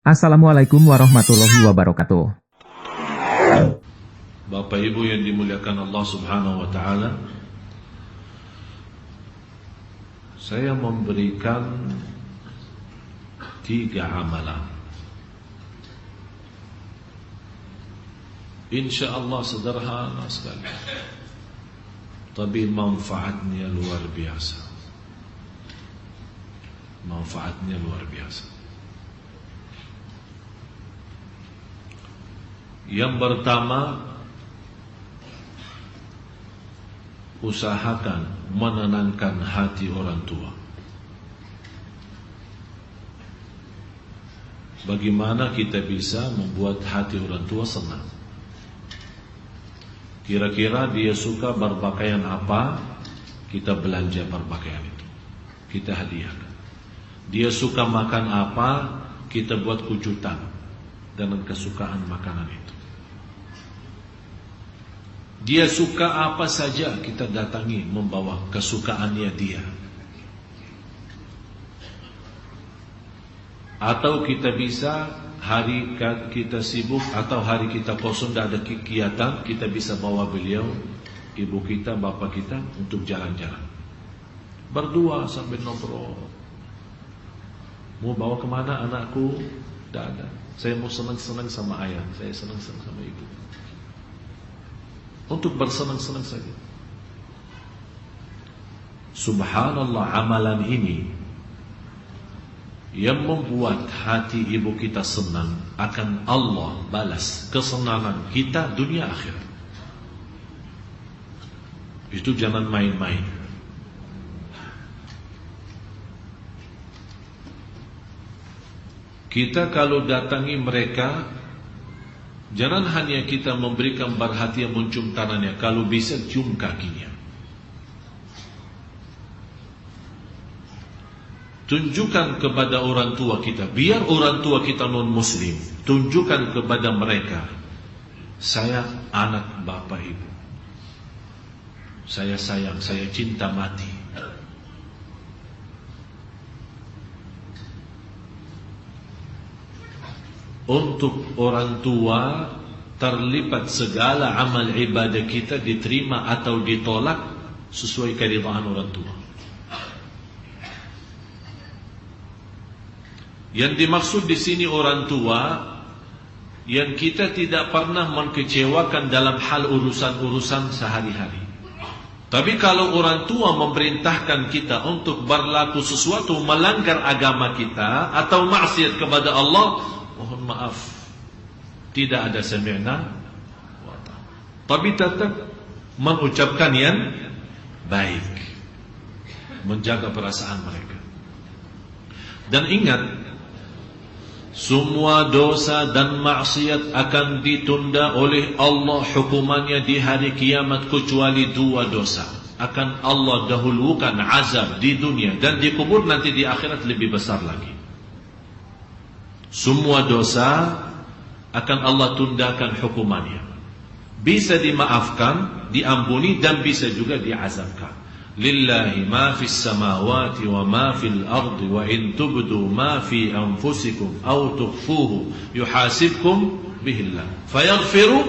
Assalamualaikum warahmatullahi wabarakatuh. Bapak Ibu yang dimuliakan Allah Subhanahu wa taala, saya memberikan 3 amalan. Insyaallah sederhana sekali, tapi manfaatnya luar biasa. Manfaatnya luar biasa. Yang pertama, usahakan menenangkan hati orang tua. Bagaimana kita bisa membuat hati orang tua senang? Kira-kira dia suka berpakaian apa, kita belanja berpakaian itu, kita hadiahkan. Dia suka makan apa, kita buat kejutan dengan kesukaan makanan itu. Dia suka apa saja, kita datangi membawa kesukaannya dia. Atau kita bisa hari kita sibuk atau hari kita kosong, tidak ada kegiatan, kita bisa bawa beliau, ibu kita, bapak kita untuk jalan-jalan. Berdua sambil ngobrol. Mau bawa kemana anakku? Tidak ada. Saya mau senang-senang sama ayah, saya senang-senang sama ibu. Untuk bersenang-senang saja. Subhanallah, amalan ini yang membuat hati ibu kita senang, akan Allah balas kesenangan kita dunia akhirat. Itu jangan main-main. Kita kalau datangi mereka, jangan hanya kita memberikan perhatian mencium tangannya, kalau bisa cium kakinya. Tunjukkan kepada orang tua kita, biar orang tua kita non-muslim, tunjukkan kepada mereka, saya anak bapak ibu, saya sayang, saya cinta mati. Untuk orang tua terlibat segala amal ibadah kita diterima atau ditolak sesuai keridhaan orang tua. Yang dimaksud di sini orang tua yang kita tidak pernah mengecewakan dalam hal urusan-urusan sehari-hari. Tapi kalau orang tua memerintahkan kita untuk berlaku sesuatu melanggar agama kita atau maksiat kepada Allah, mohon maaf, tidak ada sami'na wa ta'na. Tapi tetap mengucapkan yang baik, menjaga perasaan mereka. Dan ingat, semua dosa dan maksiat akan ditunda oleh Allah hukumannya di hari kiamat, kecuali 2 dosa. Akan Allah dahulukan azab di dunia, dan di kubur nanti di akhirat lebih besar lagi. Semua dosa akan Allah tundakan hukumannya. Bisa dimaafkan, diampuni, dan bisa juga diazabkan. Lillahi ma fis samawati wa ma fil ardi wa in tubdu ma fi anfusikum aw tukhfuhu yuhasibkum bihillah fayaghfiru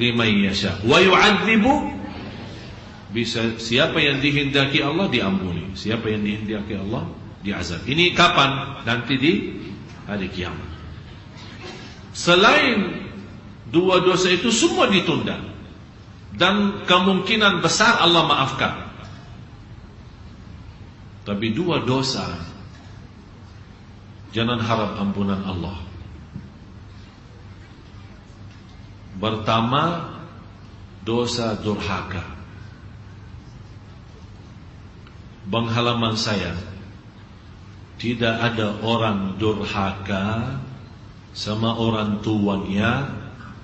liman yasha wa yu'adzibu. Bisa, siapa yang dihendaki Allah diampuni, siapa yang dihendaki Allah diazab. Ini kapan? Nanti di hari kiamat. Selain 2 dosa itu semua ditunda, dan kemungkinan besar Allah maafkan. Tapi 2 dosa jangan harap ampunan Allah. Pertama, dosa durhaka. Bang halaman saya, tidak ada orang durhaka sama orang tuanya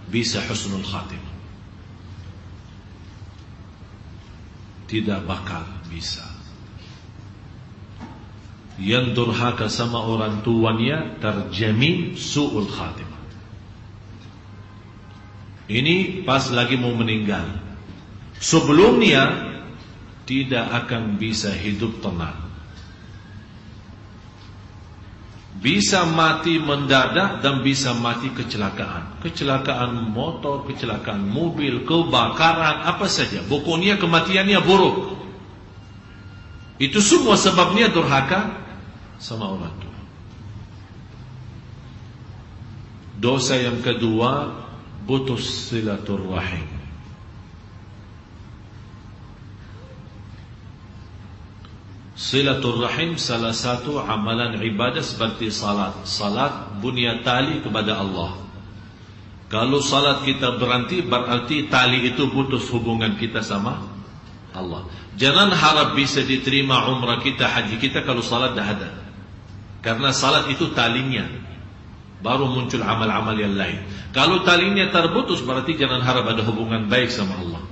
bisa husnul khatimah. Tidak bakal bisa. Yang durhaka sama orang tuanya terjamin su'ul khatimah. Ini pas lagi mau meninggal. Sebelumnya tidak akan bisa hidup tenang. Bisa mati mendadak dan bisa mati kecelakaan. Kecelakaan motor, kecelakaan mobil, kebakaran, apa saja. Pokoknya kematiannya buruk. Itu semua sebabnya durhaka sama orang tua. Dosa yang kedua, putus silaturrahim. Silaturrahim salah satu amalan ibadah seperti salat. Salat bunya tali kepada Allah. Kalau salat kita berhenti, berarti tali itu putus hubungan kita sama Allah. Jangan harap bisa diterima umrah kita, haji kita kalau salat dah ada. Karena salat itu talinya, baru muncul amal-amal yang lain. Kalau talinya terputus, berarti jangan harap ada hubungan baik sama Allah.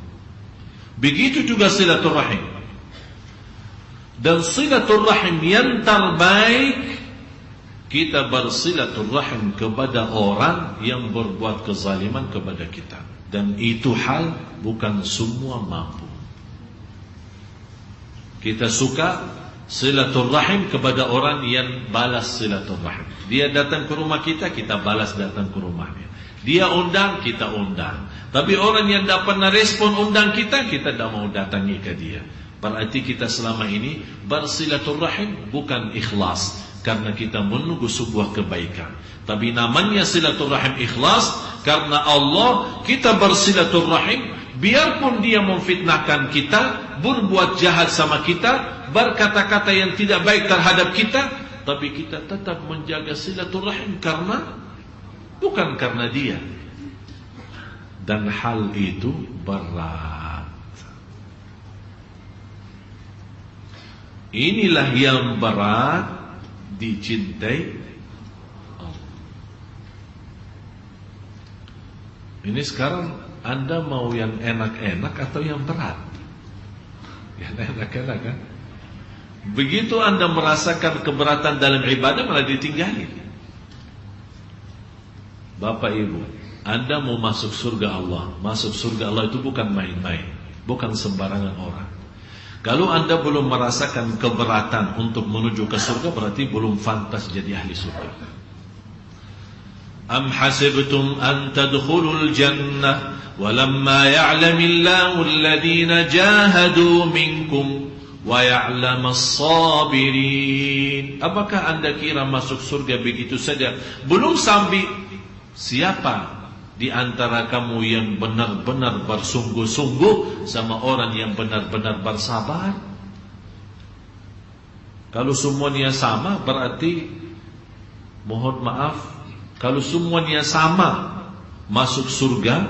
Begitu juga silaturrahim. Dan silaturrahim yang terbaik, kita bersilaturrahim kepada orang yang berbuat kezaliman kepada kita. Dan itu hal bukan semua mampu. Kita suka silaturrahim kepada orang yang balas silaturrahim. Dia datang ke rumah kita, kita balas datang ke rumahnya. Dia undang, kita undang. Tapi orang yang tak pernah respon undang kita, kita tak mau datangi ke dia. Berarti kita selama ini bersilaturrahim bukan ikhlas, karena kita menunggu sebuah kebaikan. Tapi namanya silaturrahim ikhlas, karena Allah kita bersilaturrahim. Biarpun dia memfitnahkan kita, berbuat jahat sama kita, berkata-kata yang tidak baik terhadap kita, tapi kita tetap menjaga silaturrahim karena, bukan karena dia. Dan hal itu berat. Inilah yang berat dicintai Allah. Ini sekarang Anda mau yang enak-enak atau yang berat? Yang enak-enak kan? Begitu Anda merasakan keberatan dalam ibadah, malah ditinggalin. Bapak Ibu, Anda mau masuk surga Allah. Masuk surga Allah itu bukan main-main, bukan sembarangan orang. Kalau Anda belum merasakan keberatan untuk menuju ke surga, berarti belum pantas jadi ahli surga. Am hasibtum an tadkhulul jannah walamma ya'lamillahu alladhina jahadu minkum wa ya'lamas sabirin. Apakah Anda kira masuk surga begitu saja? Belum sampai siapa di antara kamu yang benar-benar bersungguh-sungguh sama orang yang benar-benar bersabar? Kalau semuanya sama, berarti mohon maaf, kalau semuanya sama masuk surga,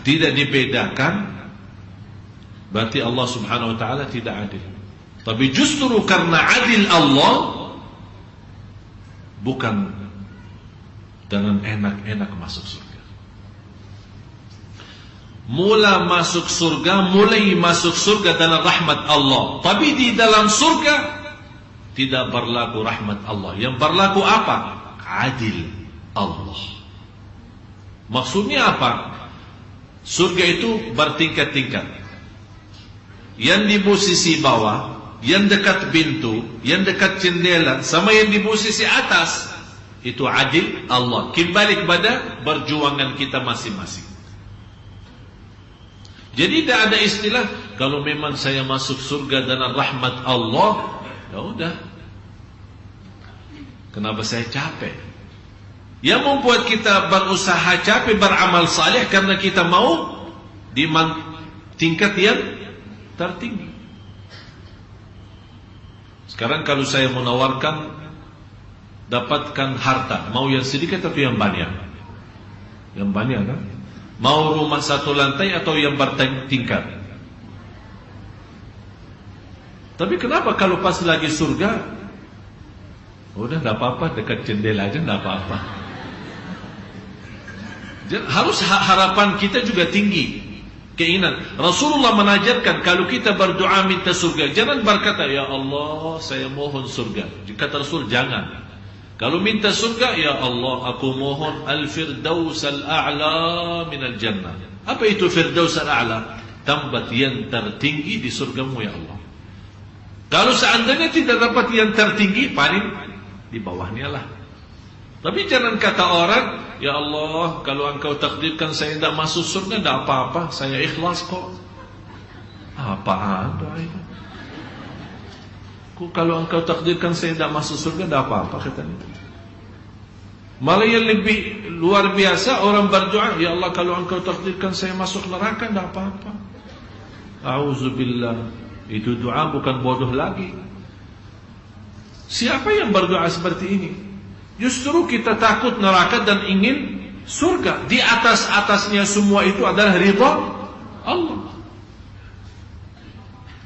tidak dibedakan, berarti Allah subhanahu wa ta'ala tidak adil. Tapi justru karena adil Allah, bukan dengan enak-enak masuk surga. Mulai masuk surga dalam rahmat Allah. Tapi di dalam surga tidak berlaku rahmat Allah. Yang berlaku apa? Adil Allah. Maksudnya apa? Surga itu bertingkat-tingkat. Yang di posisi bawah, yang dekat pintu, yang dekat jendela, sama yang di posisi atas, itu adil Allah. Kembali kepada perjuangan kita masing-masing. Jadi tidak ada istilah kalau memang saya masuk surga dengan rahmat Allah, ya udah. Kenapa saya capek? Yang membuat kita berusaha capek beramal saleh karena kita mau di tingkat yang tertinggi. Sekarang kalau saya menawarkan dapatkan harta, mau yang sedikit atau yang banyak? Yang banyak kan? Mau rumah satu lantai atau yang bertingkat? Tapi kenapa kalau pas lagi surga, udah tidak apa-apa, dekat jendela aja tidak apa-apa. Harus harapan kita juga tinggi, keinginan. Rasulullah menajarkan kalau kita berdoa minta surga, jangan berkata ya Allah saya mohon surga. Kata Rasul jangan. Kalau minta surga, ya Allah aku mohon al-firdaus al-a'la minal jannah. Apa itu firdaus al-a'la? Tempat yang tertinggi di surgamu ya Allah. Kalau seandainya tidak dapat yang tertinggi, paling di bawahnya lah. Tapi jangan kata orang, ya Allah, kalau engkau takdirkan saya tidak masuk surga, tidak apa-apa, saya ikhlas kok. Apaan doa itu? Kalau engkau takdirkan saya tidak masuk surga, tidak apa-apa katanya. Malah yang lebih luar biasa, orang berdoa, ya Allah, kalau engkau takdirkan saya masuk neraka, tidak apa-apa. A'udzubillah. Itu doa bukan bodoh lagi. Siapa yang berdoa seperti ini? Justru kita takut neraka dan ingin surga. Di atas-atasnya semua itu adalah ridha Allah.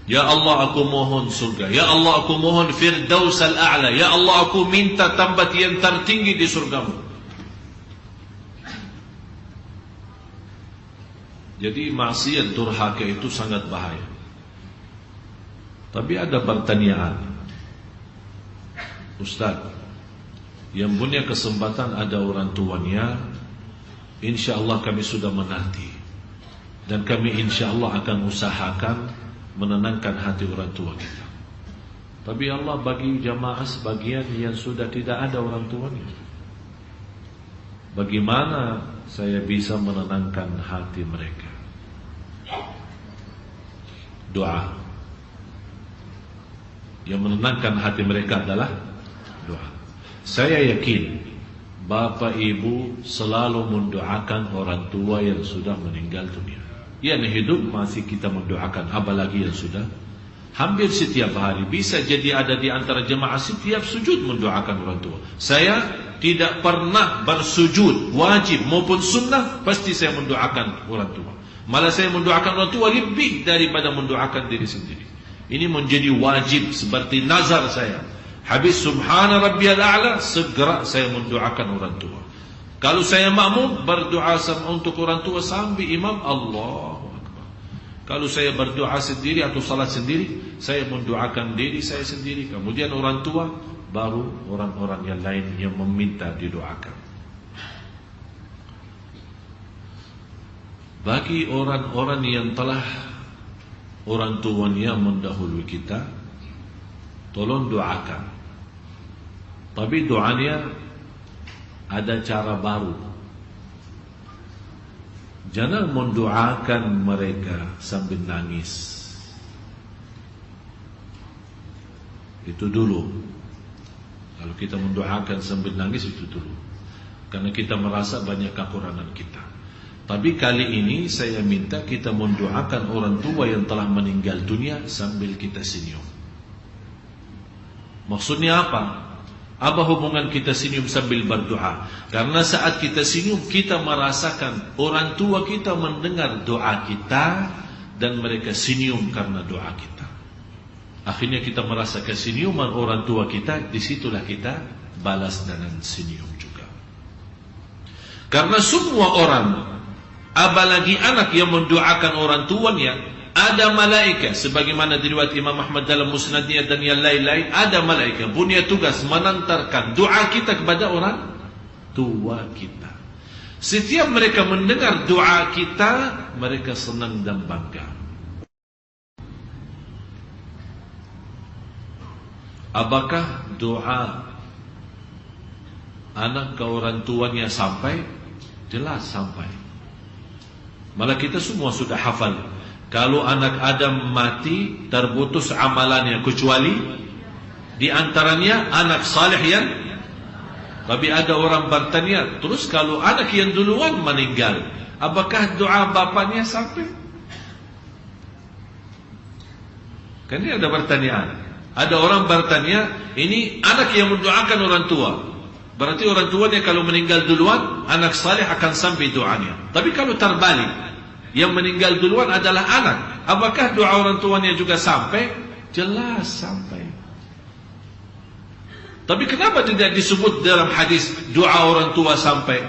Ya Allah, aku mohon surga. Ya Allah, aku mohon Firdaus al-A'la. Ya Allah, aku minta tempat yang tertinggi di surgamu. Jadi maksiat durhaka itu sangat bahaya. Tapi ada pertanyaan, Ustaz, yang punya kesempatan ada orang tuanya, insya Allah kami sudah menanti, dan kami insya Allah akan usahakan menenangkan hati orang tua kita. Tapi Allah bagi jamaah sebagian yang sudah tidak ada orang tuanya, bagaimana saya bisa menenangkan hati mereka? Doa. Yang menenangkan hati mereka adalah doa. Saya yakin Bapak Ibu selalu mendoakan orang tua yang sudah meninggal dunia. Yang hidup masih kita mendoakan, apalagi yang sudah. Hampir setiap hari, bisa jadi ada di antara jemaah setiap sujud mendoakan orang tua. Saya tidak pernah bersujud wajib maupun sunnah, pasti saya mendoakan orang tua. Malah saya mendoakan orang tua lebih daripada mendoakan diri sendiri. Ini menjadi wajib seperti nazar saya. Habis subhana rabbiyal a'la, segera saya mendoakan orang tua. Kalau saya makmum, berdoa untuk orang tua sampai imam Allahu Akbar. Kalau saya berdoa sendiri atau salat sendiri, saya mendoakan diri saya sendiri, kemudian orang tua, baru orang-orang yang lain yang meminta didoakan. Bagi orang-orang yang telah orang tuanya mendahului kita, tolong doakan. Tapi doanya ada cara baru. Jangan mendoakan mereka sambil nangis. Itu dulu. Kalau kita mendoakan sambil nangis, itu dulu. Karena kita merasa banyak kekurangan kita. Tapi kali ini saya minta kita mendoakan orang tua yang telah meninggal dunia sambil kita senyum. Maksudnya apa? Apa hubungan kita senyum sambil berdoa? Karena saat kita senyum, kita merasakan orang tua kita mendengar doa kita, dan mereka senyum karena doa kita. Akhirnya kita merasa kesenyuman orang tua kita, disitulah kita balas dengan senyum juga. Karena semua orang, apalagi anak yang mendoakan orang tuanya, ada malaikat, sebagaimana diriwayat Imam Ahmad dalam musnadnya dan yang lain-lain, ada malaikat punya tugas menantarkan doa kita kepada orang tua kita. Setiap mereka mendengar doa kita, mereka senang dan bangga. Apakah doa anak ke orang tuanya sampai? Jelas sampai. Malah kita semua sudah hafal. Kalau anak Adam mati, terputus amalannya, kecuali di antaranya anak saleh yang. Tapi ada orang bertanya, terus kalau anak yang duluan meninggal, apakah doa bapaknya sampai? Kan ini ada pertanyaan. Ada orang bertanya, ini anak yang mendoakan orang tua, berarti orang tuanya kalau meninggal duluan, anak saleh akan sampai doanya. Tapi kalau terbalik, yang meninggal duluan adalah anak, apakah doa orang tuanya juga sampai? Jelas sampai. Tapi kenapa tidak disebut dalam hadis doa orang tua sampai?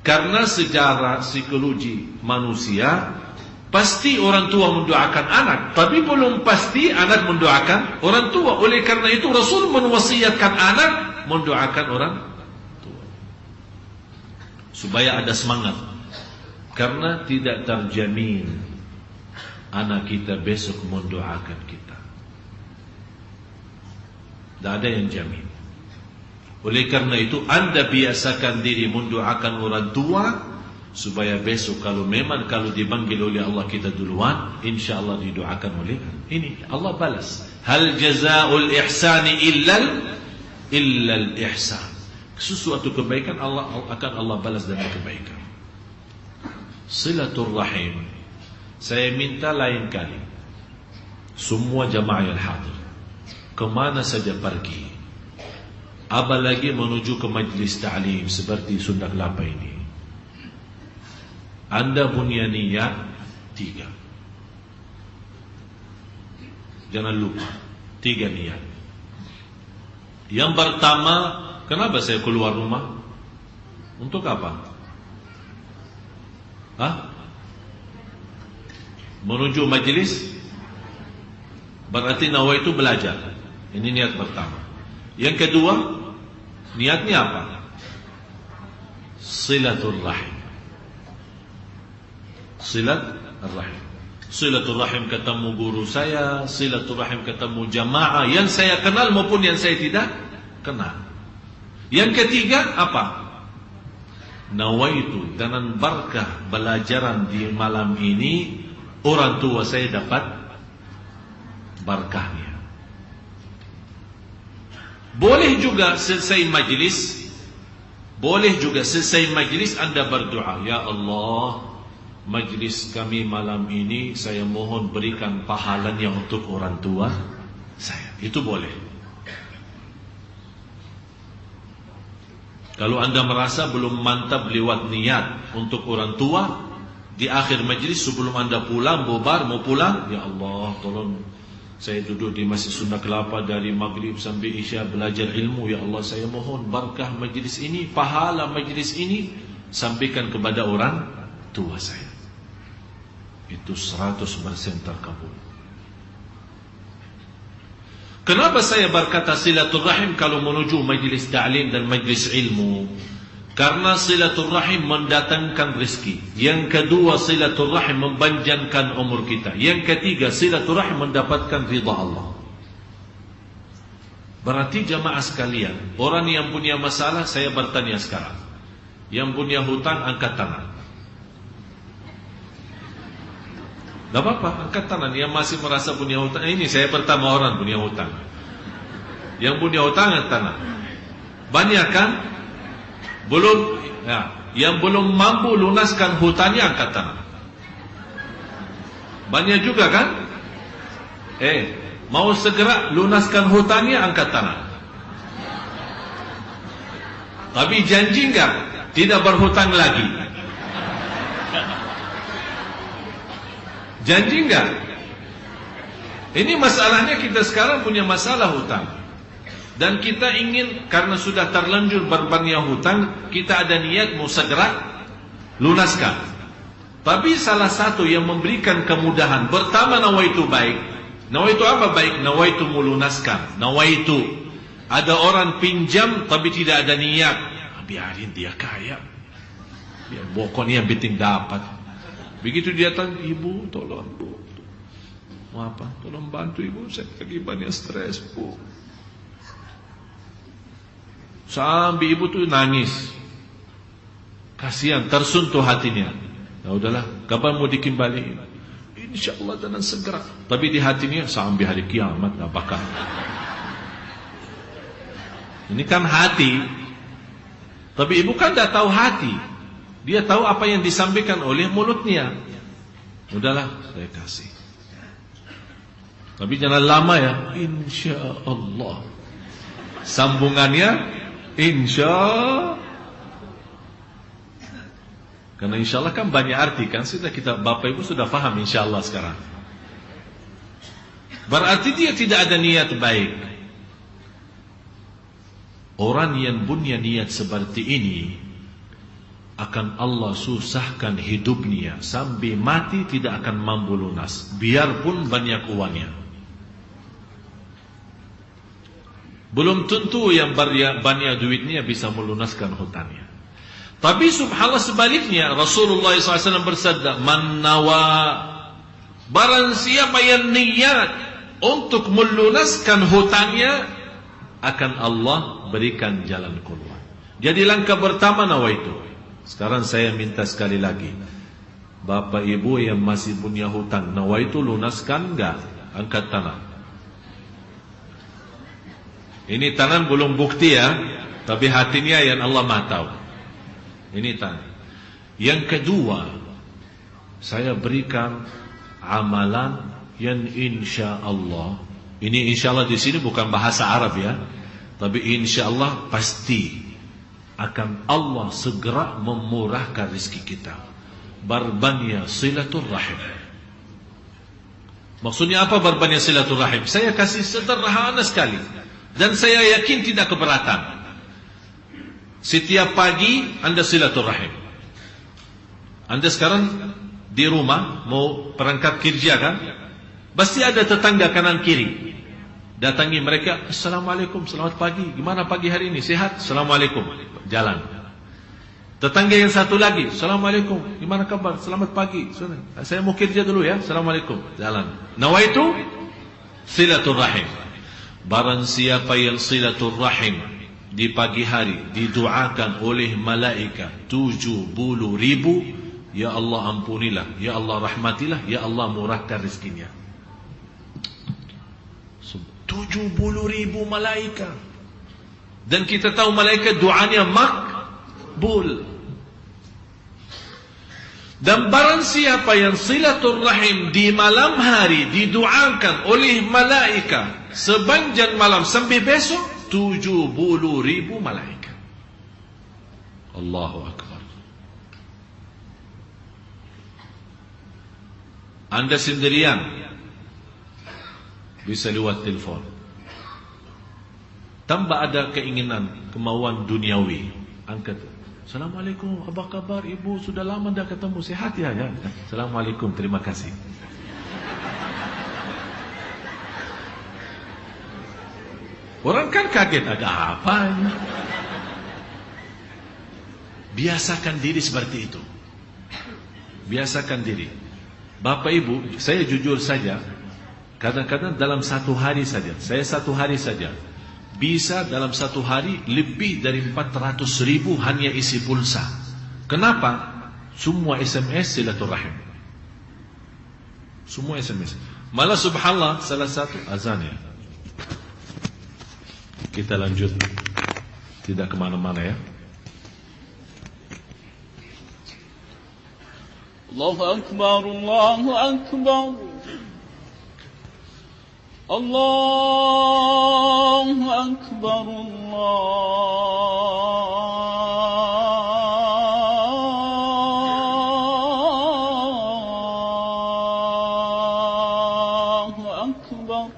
Karena secara psikologi manusia, pasti orang tua mendoakan anak, tapi belum pasti anak mendoakan orang tua. Oleh karena itu Rasul mewasiatkan anak mendoakan orang tua, supaya ada semangat. Karena tidak terjamin anak kita besok mendoakan kita. Tidak ada yang jamin. Oleh karena itu Anda biasakan diri mendoakan orang tua, supaya besok kalau dipanggil oleh Allah kita duluan, insya-Allah didoakan oleh ini, Allah balas. Hal jazaa'ul ihsani illal ihsan. Sesuatu kebaikan Allah balas dengan kebaikan. Silaturrahim, saya minta lain kali semua jamaah yang hadir, kemana saja pergi, apalagi menuju ke majlis ta'lim seperti Sunda Kelapa ini, Anda punya niat 3. Jangan lupa 3 niat. Yang pertama, kenapa saya keluar rumah? Untuk apa? Menuju majlis, berarti nawaitu belajar. Ini niat pertama. Yang kedua, niatnya apa? Silaturrahim. Silaturrahim. Silaturrahim ketemu guru saya, silaturrahim ketemu jamaah yang saya kenal maupun yang saya tidak kenal. Yang ketiga apa? Nawaitu dengan berkah belajaran di malam ini, orang tua saya dapat berkahnya. Boleh juga selesai majlis Anda berdoa, ya Allah, majlis kami malam ini saya mohon berikan pahalanya untuk orang tua saya. Itu boleh. Kalau Anda merasa belum mantap lewat niat untuk orang tua, di akhir majlis sebelum Anda pulang, mau pulang, ya Allah, tolong saya duduk di Masjid Sunda Kelapa dari maghrib sampai isya belajar ilmu, ya Allah, saya mohon berkah majlis ini, pahala majlis ini sampaikan kepada orang tua saya. Itu 100% terkabul. Kenapa saya berkata silaturrahim kalau menuju majlis ta'lim dan majlis ilmu? Karena silaturrahim mendatangkan rezeki. Yang kedua, silaturrahim mempanjangkan umur kita. Yang ketiga, silaturrahim mendapatkan ridha Allah. Berarti jamaah sekalian, orang yang punya masalah, saya bertanya sekarang, yang punya hutang angkat tangan. Tak apa-apa, angkat tangan. Yang masih merasa punya hutang, ini saya pertama orang punya hutang. Yang punya hutang angkat tangan. Banyak kan? Belum, ya. Yang belum mampu lunaskan hutangnya angkat tangan. Banyak juga kan? Mau segera lunaskan hutangnya angkat tangan. Tapi janji enggak tidak berhutang lagi? Janji enggak? Ini masalahnya, kita sekarang punya masalah hutang. Dan kita ingin, karena sudah terlanjur berbanyak hutang, kita ada niat mau segera lunaskan. Tapi salah satu yang memberikan kemudahan, pertama nawaitu baik. Nawaitu apa baik? Nawaitu melunaskan. Nawaitu, ada orang pinjam tapi tidak ada niat, biarin dia kaya, biar pokoknya penting dapat. Begitu dia tanya, ibu tolong bu, mau apa? Tolong bantu ibu, saya lagi banyak stres bu. Sampai ibu tuh nangis, kasihan, tersentuh hatinya. Ya udahlah, kapan mau dikembalikan? InsyaAllah dengan segera. Tapi di hatinya sampai hari kiamat apakah? Ini kan hati. Tapi ibu kan dah tahu hati. Dia tahu apa yang disampaikan oleh mulutnya. Udahlah, saya kasih. Tapi jangan lama ya. InsyaAllah. Sambungannya insya. Karena insyaAllah kan banyak arti kan. Sudah kita, Bapak Ibu sudah faham insyaAllah sekarang. Berarti dia tidak ada niat baik. Orang yang punya niat seperti ini, akan Allah susahkan hidupnya sampai mati tidak akan mampu lunas, biarpun banyak uangnya. Belum tentu yang banyak duitnya bisa melunaskan hutangnya. Tapi subhanallah sebaliknya, Rasulullah SAW bersabda, man nawa, barang siapa yang niat untuk melunaskan hutangnya, akan Allah berikan jalan keluar. Jadi langkah pertama nawaitu. Sekarang saya minta sekali lagi, Bapak Ibu yang masih punya hutang, nawaitu lunaskan enggak? Angkat tangan. Ini tangan belum bukti ya, tapi hatinya yang Allah Maha tahu. Ini tangan. Yang kedua, saya berikan amalan yang insya Allah. Ini insya Allah di sini bukan bahasa Arab ya, tapi insya Allah pasti akan Allah segera memurahkan rezeki kita. Barbanya silaturrahim. Maksudnya apa barbanya silaturrahim? Saya kasih sederhana sekali, dan saya yakin tidak keberatan. Setiap pagi Anda silaturrahim. Anda sekarang di rumah mau perangkat kerja kan? Pasti ada tetangga kanan kiri. Datangi mereka, Assalamualaikum, selamat pagi. Gimana pagi hari ini? Sehat? Assalamualaikum. Jalan. Tetangga yang satu lagi, Assalamualaikum, gimana kabar? Selamat pagi. Saya mau kerja dulu ya. Assalamualaikum. Jalan. Nawaitu silaturrahim. Barang siapa yang silaturrahim di pagi hari didoakan oleh malaikat 70.000, ya Allah ampunilah, ya Allah rahmatilah, ya Allah murahkan rezekinya. 70.000 malaikat. Dan kita tahu malaikat doanya makbul. Dan barang siapa yang silaturrahim di malam hari didoakan oleh malaikat sepanjang malam sampai besok, 70.000 malaikat. Allahu Akbar. Anda sendirian bisa lewat telepon, tanpa ada keinginan, kemauan duniawi, angkat, Assalamualaikum, apa kabar ibu, sudah lama dah ketemu, sehat ya? Ya. Assalamualaikum, terima kasih. Orang kan kaget, ada apa ini? Biasakan diri seperti itu. Biasakan diri. Bapak ibu, saya jujur saja, kadang-kadang dalam satu hari saja, saya satu hari saja, bisa dalam satu hari lebih dari 400.000 hanya isi pulsa. Kenapa? Semua SMS silaturahim. Semua SMS. Malah subhanallah, salah satu azan ya. Kita lanjut, tidak kemana-mana ya. Allahu Akbar, Allahu Akbar. Allahu Akbar, Allahu Akbar.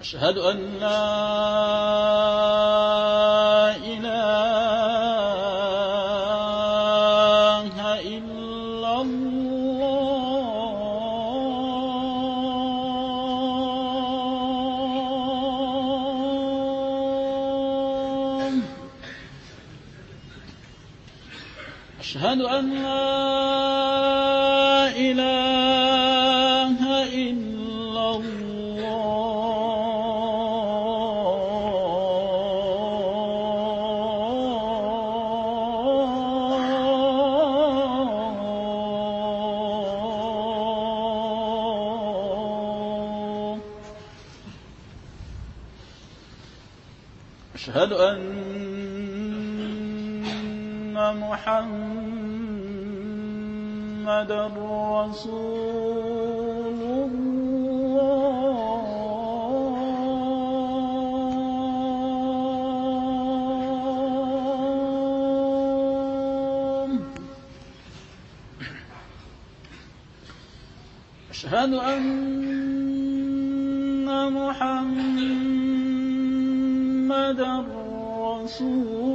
Asyhadu an la أشهد أن لا إله إلا الله أشهد أن محمد رسول الله أشهد أن محمد رسول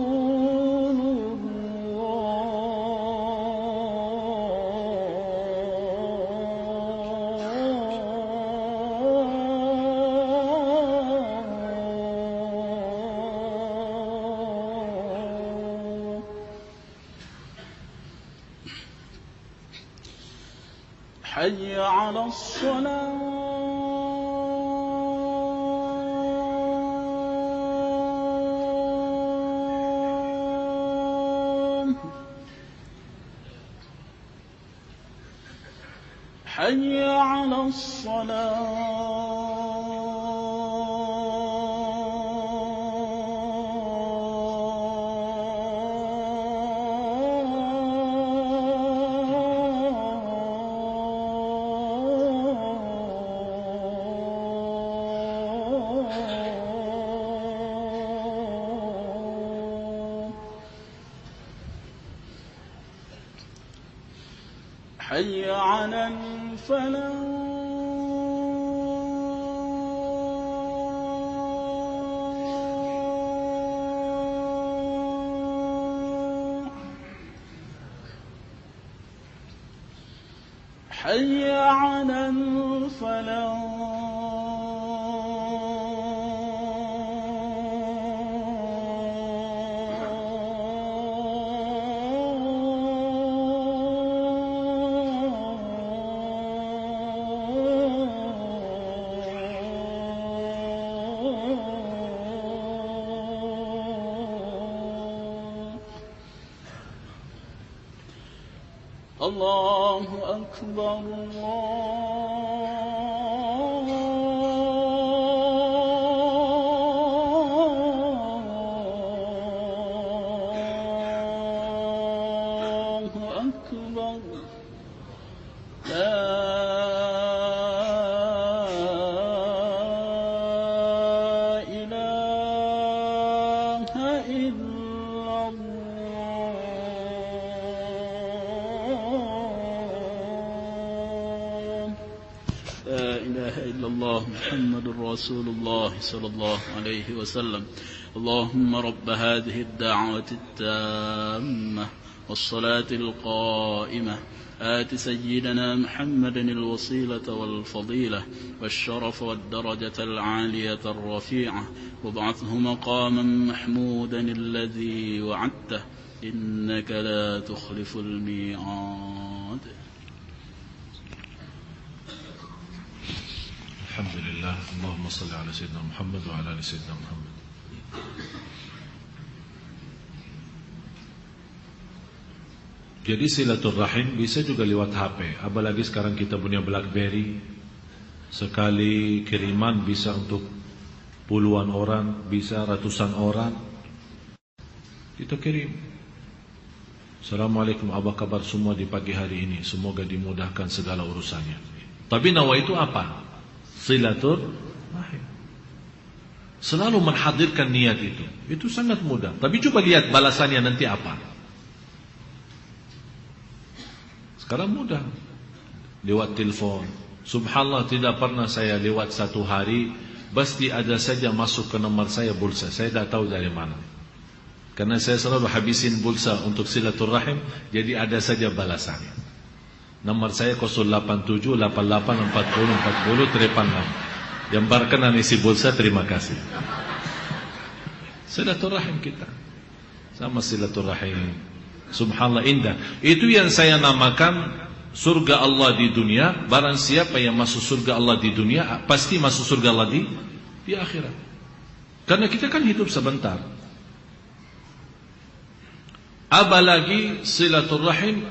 حي على الصلاة حي على الصلاة حي على الفلاح حي على الفلاح الله أكبر الله أكبر لا إله إلا الله لا إله إلا الله محمد رسول الله صلى الله عليه وسلم اللهم رب هذه الدعوة التامة والصلاة القائمة آت سيدنا محمد الوسيلة والفضيلة والشرف والدرجة العالية الرفيعة وابعثه مقاما محمودا الذي وعدته إنك لا تخلف الميعاد. الحمد لله. اللهم صل على سيدنا محمد وعلى آل سيدنا محمد. Jadi silaturahim bisa juga lewat HP. Apalagi sekarang kita punya BlackBerry. Sekali kiriman bisa untuk puluhan orang, bisa ratusan orang. Kita kirim. Assalamualaikum, apa kabar semua di pagi hari ini? Semoga dimudahkan segala urusannya. Tapi nawa itu apa? Silaturahim. Selalu menghadirkan niat itu. Itu sangat mudah. Tapi coba lihat balasannya nanti apa. Sekarang mudah. Lewat telepon. Subhanallah, tidak pernah saya lewat satu hari pasti ada saja masuk ke nomor saya pulsa. Saya tidak tahu dari mana. Karena saya selalu habisin pulsa untuk silaturahim, jadi ada saja balasannya. Nomor saya 087 88 40 40 36. Yang berkenan isi pulsa, terima kasih. Silaturahim kita. Sama silaturahim. Subhanallah, indah. Itu yang saya namakan surga Allah di dunia. Barang siapa yang masuk surga Allah di dunia, pasti masuk surga Allah di akhirat. Karena kita kan hidup sebentar. Apalagi silaturahim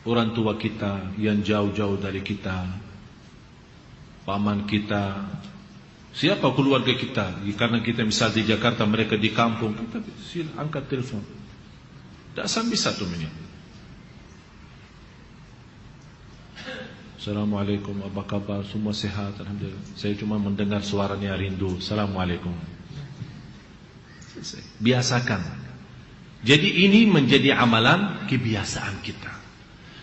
orang tua kita yang jauh-jauh dari kita, paman kita, siapa keluarga kita. Karena kita misal di Jakarta, mereka di kampung, kita angkat telepon. Tak sampai 1 menit. Assalamualaikum, apa kabar? Semua sehat? Alhamdulillah. Saya cuma mendengar suaranya rindu. Assalamualaikum. Biasakan. Jadi ini menjadi amalan kebiasaan kita.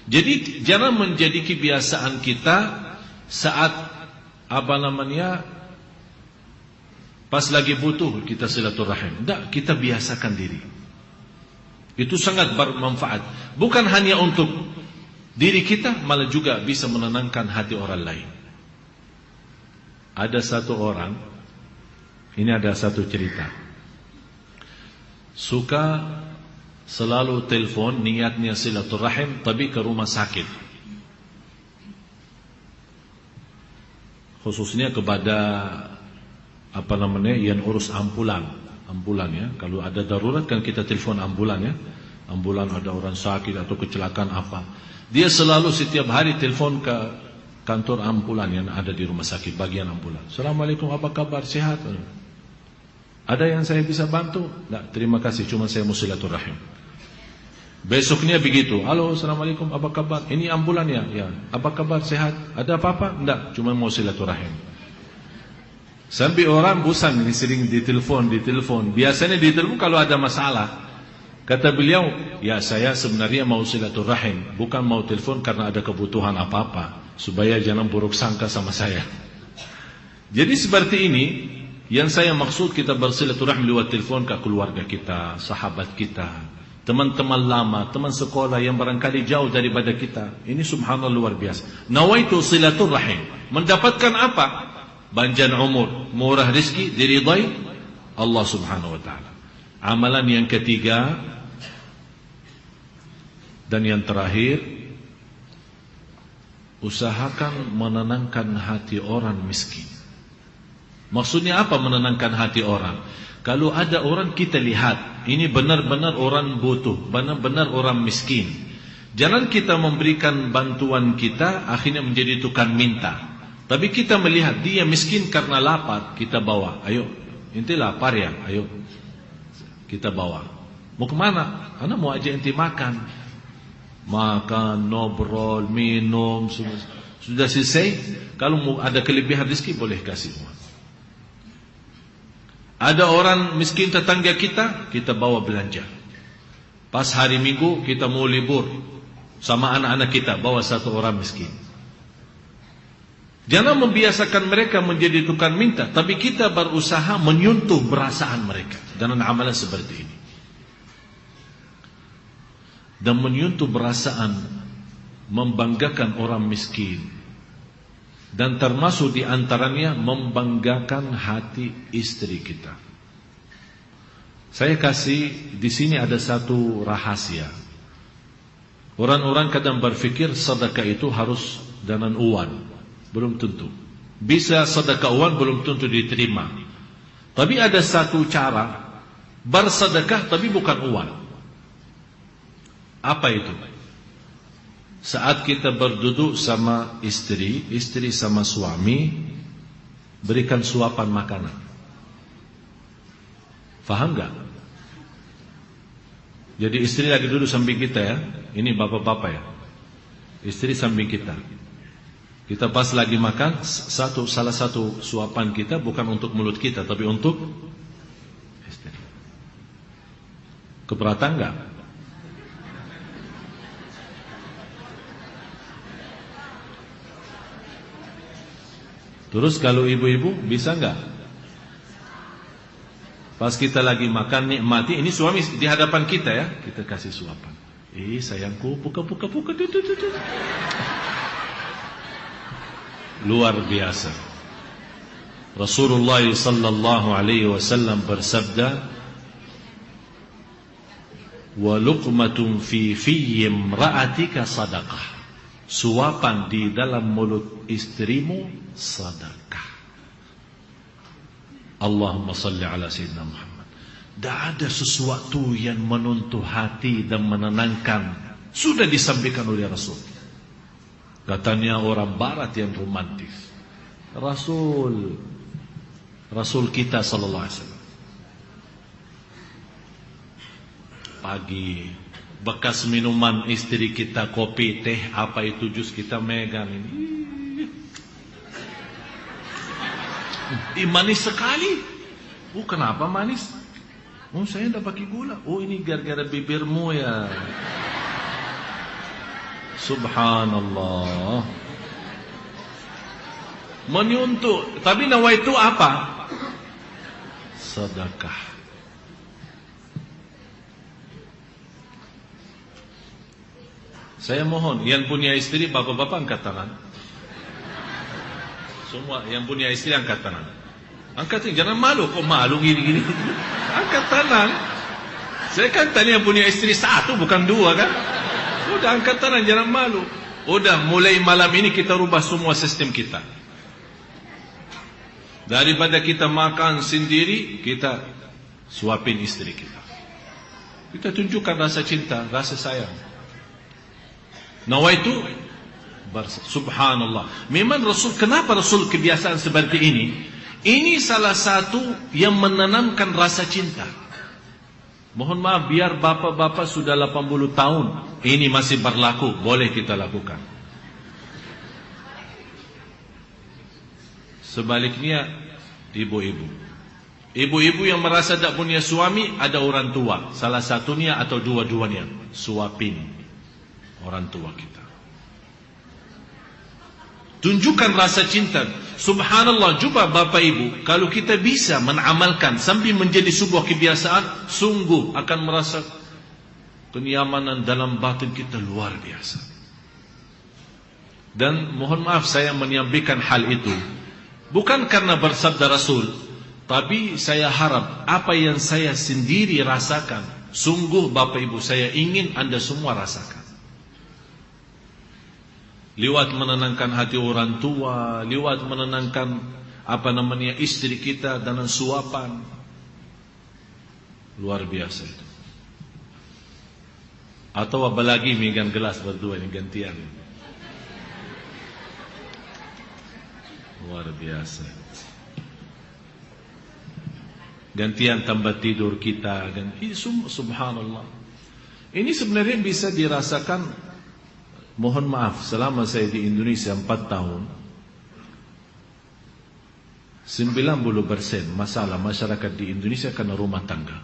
Jadi jangan menjadi kebiasaan kita saat pas lagi butuh kita silaturahim. Tidak, kita biasakan diri. Itu sangat bermanfaat. Bukan hanya untuk diri kita, malah juga bisa menenangkan hati orang lain. Ada satu orang, ini ada satu cerita. Suka selalu telepon, niatnya silaturahim, tapi ke rumah sakit. Khususnya kepada yang urus ambulan ya. Kalau ada darurat kan kita telepon ambulan ya. ambulan ada orang sakit atau kecelakaan apa, dia selalu setiap hari telepon ke kantor ambulan yang ada di rumah sakit, bagian ambulan. Assalamualaikum, apa kabar, sehat? Ada yang saya bisa bantu? Tidak, terima kasih, cuma saya mau silaturahim. Besoknya begitu, halo, assalamualaikum, apa kabar? Ini ambulan ya? Ya. Apa kabar, sehat? Ada apa-apa? Tidak, cuma mau silaturahim. Sampai orang bosan ini sering ditelepon. Biasanya ditelepon kalau ada masalah. Kata beliau, ya saya sebenarnya mau silaturahim, bukan mau telepon karena ada kebutuhan apa-apa, supaya jangan buruk sangka sama saya. Jadi seperti ini yang saya maksud, kita bersilaturahim lewat telepon ke keluarga kita, sahabat kita, teman-teman lama, teman sekolah yang barangkali jauh daripada kita. Ini subhanallah luar biasa. Nawaitu silaturahim, mendapatkan apa? Panjang umur, murah rezeki, diridai Allah subhanahu wa ta'ala. Amalan yang ketiga dan yang terakhir, usahakan menenangkan hati orang miskin. Maksudnya apa menenangkan hati orang? Kalau ada orang kita lihat, ini benar-benar orang butuh, benar-benar orang miskin, jangan kita memberikan bantuan kita akhirnya menjadi tukang minta. Tapi kita melihat dia miskin karena lapar, kita bawa. Ayo, inti lapar ya, ayo kita bawa. Mau kemana? Anak mau ajak inti makan. Makan, ngobrol, minum, sudah selesai. Kalau mau ada kelebihan rezeki boleh kasih. Ada orang miskin tetangga kita, kita bawa belanja. Pas hari Minggu kita mau libur sama anak-anak kita, bawa satu orang miskin. Jangan membiasakan mereka menjadi tukang minta, tapi kita berusaha menyentuh perasaan mereka dengan amalan seperti ini. Dan menyentuh perasaan, membanggakan orang miskin. Dan termasuk di antaranya membanggakan hati istri kita. Saya kasih di sini ada satu rahasia. Orang-orang kadang berpikir sedekah itu harus dengan uang. Belum tentu. Bisa sedekah uang belum tentu diterima. Tapi ada satu cara bersedekah tapi bukan uang. Apa itu? Saat kita berduduk sama istri sama suami, berikan suapan makanan. Faham gak? Jadi istri lagi duduk samping kita ya. Ini bapak-bapak ya. Istri samping kita. Kita pas lagi makan, salah satu suapan kita bukan untuk mulut kita, tapi untuk istri. Keberatan gak? Terus kalau ibu-ibu bisa enggak? Pas kita lagi makan nikmati, ini suami di hadapan kita ya, kita kasih suapan. Sayangku, buka. Luar biasa. Rasulullah sallallahu alaihi wasallam bersabda, "Wa luqmatun fi imra'atika sadaqah." Suapan di dalam mulut istrimu sedekah. Allahumma salli ala sayyidina Muhammad. Tidak ada sesuatu yang menyentuh hati dan menenangkan. Sudah disampaikan oleh Rasul. Katanya orang barat yang romantis. Rasul kita sallallahu alaihi wasallam. Pagi bekas minuman istri kita, kopi, teh, apa itu jus, kita megang ini. Manis sekali. Kenapa manis? Saya tidak pakai gula. Ini gara-gara bibirmu ya. Subhanallah. Menyentuh. Tapi nawa itu apa? Sedekah. Saya mohon, yang punya istri, bapak-bapak angkat tangan. Semua yang punya istri angkat tangan. Angkat tangan, jangan malu. Kok malu gini-gini? Angkat tangan. Saya kan tanya yang punya istri satu, bukan dua kan? Udah angkat tangan, jangan malu. Udah, mulai malam ini kita rubah semua sistem kita. Daripada kita makan sendiri, kita suapin istri kita. Kita tunjukkan rasa cinta, rasa sayang. Nawaitu subhanallah. Memang kenapa Rasul kebiasaan seperti ini? Ini salah satu yang menanamkan rasa cinta. Mohon maaf, biar bapak-bapak sudah 80 tahun, ini masih berlaku, boleh kita lakukan. Sebaliknya, ibu-ibu yang merasa tak punya suami, ada orang tua, salah satunya atau dua-duanya, suapin orang tua kita. Tunjukkan rasa cinta. Subhanallah, coba bapak ibu, kalau kita bisa menamalkan sambil menjadi sebuah kebiasaan, sungguh akan merasa kenyamanan dalam batin kita luar biasa. Dan mohon maaf saya menyampaikan hal itu bukan karena bersabda Rasul, tapi saya harap apa yang saya sendiri rasakan, sungguh bapak ibu saya ingin anda semua rasakan. Lewat menenangkan hati orang tua, lewat menenangkan istri kita dengan suapan. Luar biasa itu. Atau apalagi megang gelas berdua ini gantian. Luar biasa. Gantian tempat tidur kita, subhanallah. Ini sebenarnya bisa dirasakan. Mohon maaf, selama saya di Indonesia 4 tahun, 90% masalah masyarakat di Indonesia karena rumah tangga.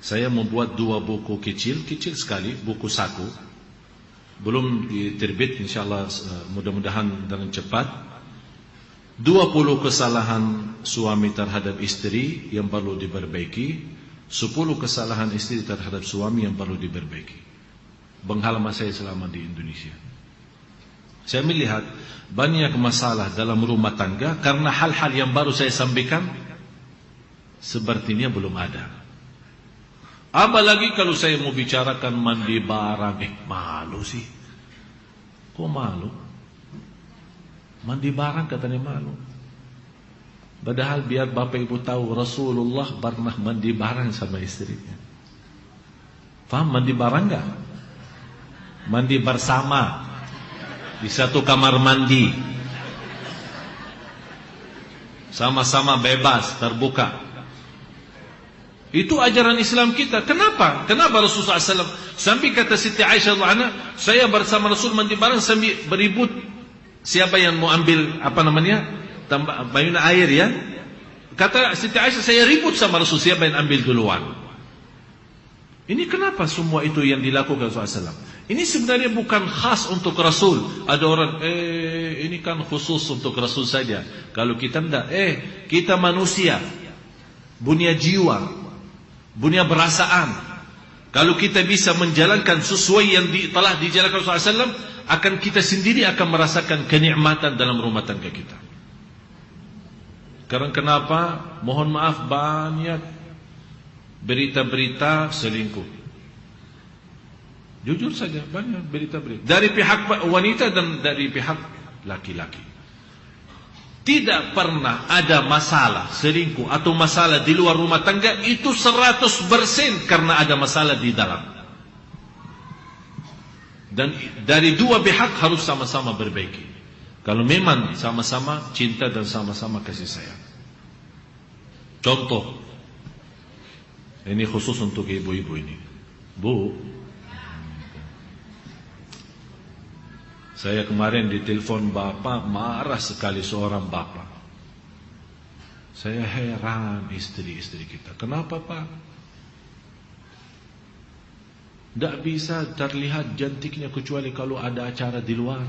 Saya membuat 2 buku kecil sekali, buku saku. Belum diterbit, insyaAllah mudah-mudahan dengan cepat. 20 kesalahan suami terhadap istri yang perlu diperbaiki, 10 kesalahan istri terhadap suami yang perlu diperbaiki. Pengalaman saya selama di Indonesia, saya melihat banyak masalah dalam rumah tangga karena hal-hal yang baru saya sampaikan sepertinya belum ada. Apalagi kalau saya mau bicarakan mandi barang, malu sih. Kok malu? Mandi barang katanya malu. Padahal biar bapak ibu tahu, Rasulullah pernah mandi barang sama istrinya. Faham mandi barang enggak? Mandi bersama di satu kamar mandi, sama-sama bebas, terbuka. Itu ajaran Islam kita. Kenapa Rasulullah SAW sampai kata Siti Aisyah radhiyallahu anha, saya bersama Rasul mandi bareng sambil beribut siapa yang mau ambil bayuna air ya. Kata Siti Aisyah, saya ribut sama Rasul siapa yang ambil duluan. Ini kenapa semua itu yang dilakukan Rasulullah SAW? Ini sebenarnya bukan khas untuk Rasul. Ada orang, ini kan khusus untuk Rasul saja. Kalau kita tidak, kita manusia, punya jiwa, punya perasaan. Kalau kita bisa menjalankan sesuai yang telah dijalankan Rasulullah SAW, akan kita sendiri akan merasakan kenikmatan dalam rumah tangga kita. Karena kenapa? Mohon maaf, banyak berita-berita selingkuh. Jujur saja, banyak berita-berita dari pihak wanita dan dari pihak laki-laki. Tidak pernah ada masalah selingkuh atau masalah di luar rumah tangga itu 100% karena ada masalah di dalam. Dan dari dua pihak harus sama-sama berbaiki. Kalau memang sama-sama cinta dan sama-sama kasih sayang. Contoh, ini khusus untuk ibu-ibu ini. Bu, saya kemarin ditelepon bapak, marah sekali seorang bapak. Saya heran istri-istri kita. Kenapa pak? Tidak bisa terlihat cantiknya kecuali kalau ada acara di luar.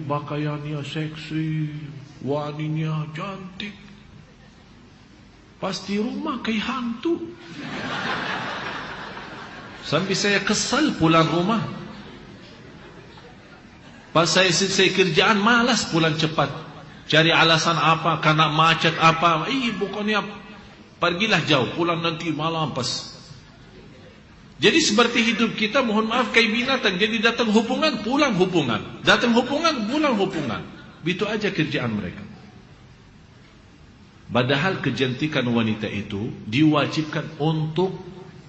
Pakaiannya seksi, wanginya cantik. Pasti rumah kayak hantu. Sampai saya kesal pulang rumah. Pas saya selesai kerjaan, malas pulang cepat. Cari alasan apa, karena macet apa. Bukannya pergilah jauh, pulang nanti malam pas. Jadi seperti hidup kita, mohon maaf kayak binatang. Jadi datang hubungan, pulang hubungan. Datang hubungan, pulang hubungan. Begitu aja kerjaan mereka. Padahal kecantikan wanita itu diwajibkan untuk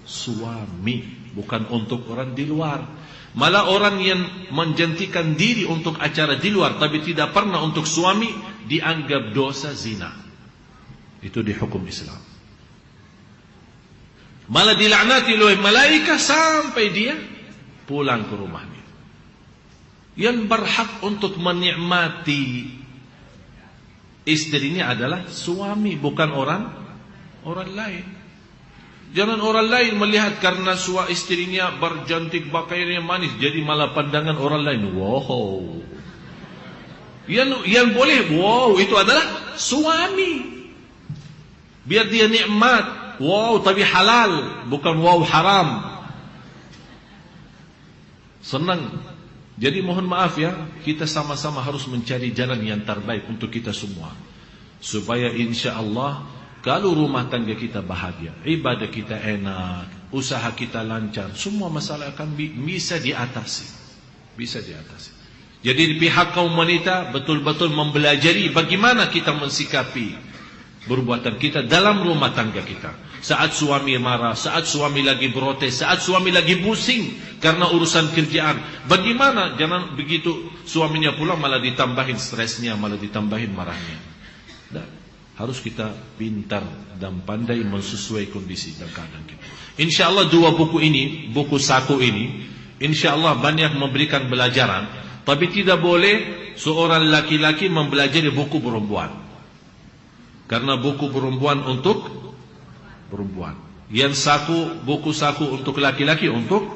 suami, bukan untuk orang di luar. Malah orang yang menjantikan diri untuk acara di luar tapi tidak pernah untuk suami dianggap dosa zina. Itu di hukum Islam. Malah dilaknati oleh malaikat sampai dia pulang ke rumahnya. Yang berhak untuk menikmati istrinya adalah suami, bukan orang lain. Jangan orang lain melihat karena istrinya berjantik, pakaiannya manis, jadi malah pandangan orang lain. Wow. Yang boleh, wow, itu adalah suami. Biar dia nikmat. Wow, tapi halal, bukan wow haram. Senang. Jadi mohon maaf ya, kita sama-sama harus mencari jalan yang terbaik untuk kita semua. Supaya insya Allah, kalau rumah tangga kita bahagia, ibadah kita enak, usaha kita lancar, semua masalah akan bisa diatasi. Bisa diatasi. Jadi di pihak kaum wanita betul-betul mempelajari bagaimana kita mensikapi perbuatan kita dalam rumah tangga kita. Saat suami marah, saat suami lagi protes, saat suami lagi pusing karena urusan kerjaan. Bagaimana? Jangan begitu suaminya pulang malah ditambahin stresnya, malah ditambahin marahnya. Dan harus kita pintar dan pandai mensesuai kondisi dan keadaan kita. Insya Allah dua buku ini, buku saku ini, insya Allah banyak memberikan pelajaran. Tapi tidak boleh seorang laki-laki mempelajari buku perempuan. Karena buku perempuan untuk perempuan. Yang buku saku untuk laki-laki untuk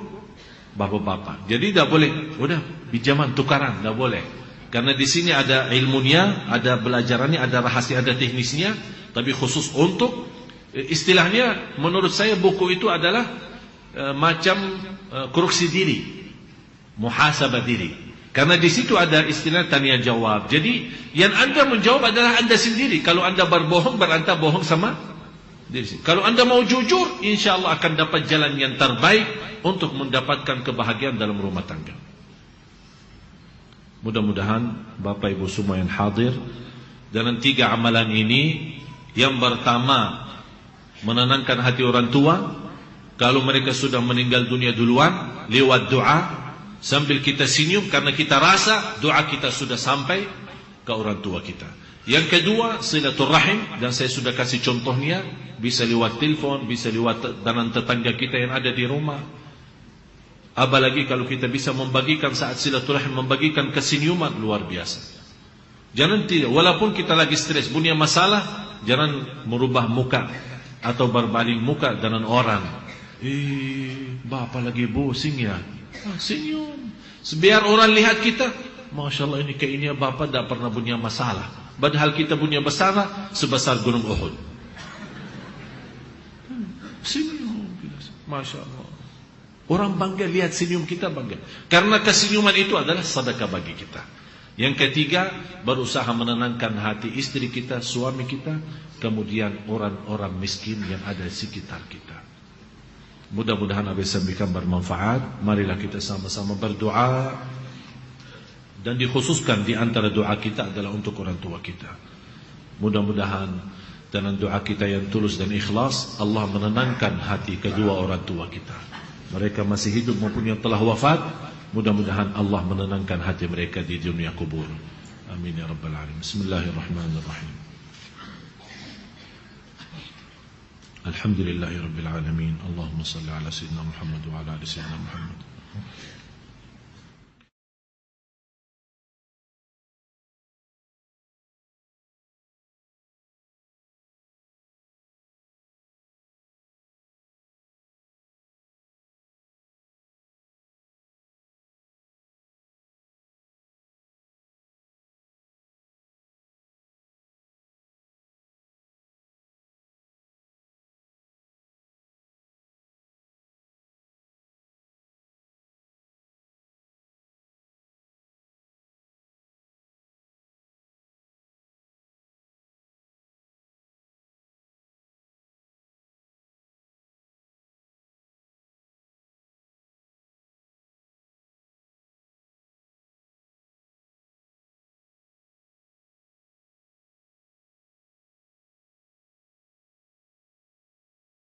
bapak-bapak. Jadi tidak boleh, udah pinjaman tukaran, tidak boleh. Karena di sini ada ilmunya, ada pelajarannya, ada rahasia, ada teknisnya. Tapi khusus untuk istilahnya, menurut saya buku itu adalah macam koreksi diri, muhasabah diri. Karena di situ ada istilah tanya jawab. Jadi yang anda menjawab adalah anda sendiri. Kalau anda berbohong, berarti bohong sama diri sendiri. Kalau anda mau jujur, insya Allah akan dapat jalan yang terbaik untuk mendapatkan kebahagiaan dalam rumah tangga. Mudah-mudahan Bapak Ibu semua yang hadir dalam 3 amalan ini, yang pertama menenangkan hati orang tua kalau mereka sudah meninggal dunia duluan lewat doa. Sambil kita senyum karena kita rasa doa kita sudah sampai ke orang tua kita. Yang kedua, silaturahim, dan saya sudah kasih contohnya, bisa lewat telepon, bisa lewat dengan tetangga kita yang ada di rumah. Apalagi kalau kita bisa membagikan saat silaturahim, membagikan kesenyuman, luar biasa. Jangan tidak, walaupun kita lagi stres, punya masalah, jangan merubah muka atau berbaling muka dengan orang. Bapak lagi pusing ya. Senyum. Biar orang lihat kita, Masya Allah ini kayaknya Bapak tidak pernah punya masalah. Padahal kita punya masalah sebesar gunung Uhud. Senyum. Masya Allah. Orang bangga lihat senyum kita, bangga. Karena kesenyuman itu adalah sedekah bagi kita. Yang ketiga, berusaha menenangkan hati istri kita, suami kita, kemudian orang-orang miskin yang ada di sekitar kita. Mudah-mudahan apa yang saya sampaikan bermanfaat. Marilah kita sama-sama berdoa. Dan dikhususkan di antara doa kita adalah untuk orang tua kita. Mudah-mudahan dengan doa kita yang tulus dan ikhlas, Allah menenangkan hati kedua orang tua kita. Mereka masih hidup maupun yang telah wafat. Mudah-mudahan Allah menenangkan hati mereka di dunia kubur. Amin ya rabbal alamin. Bismillahirrahmanirrahim. Alhamdulillahi rabbil alamin. Allahumma salli ala sayyidina Muhammad wa ala ali sayyidina Muhammad.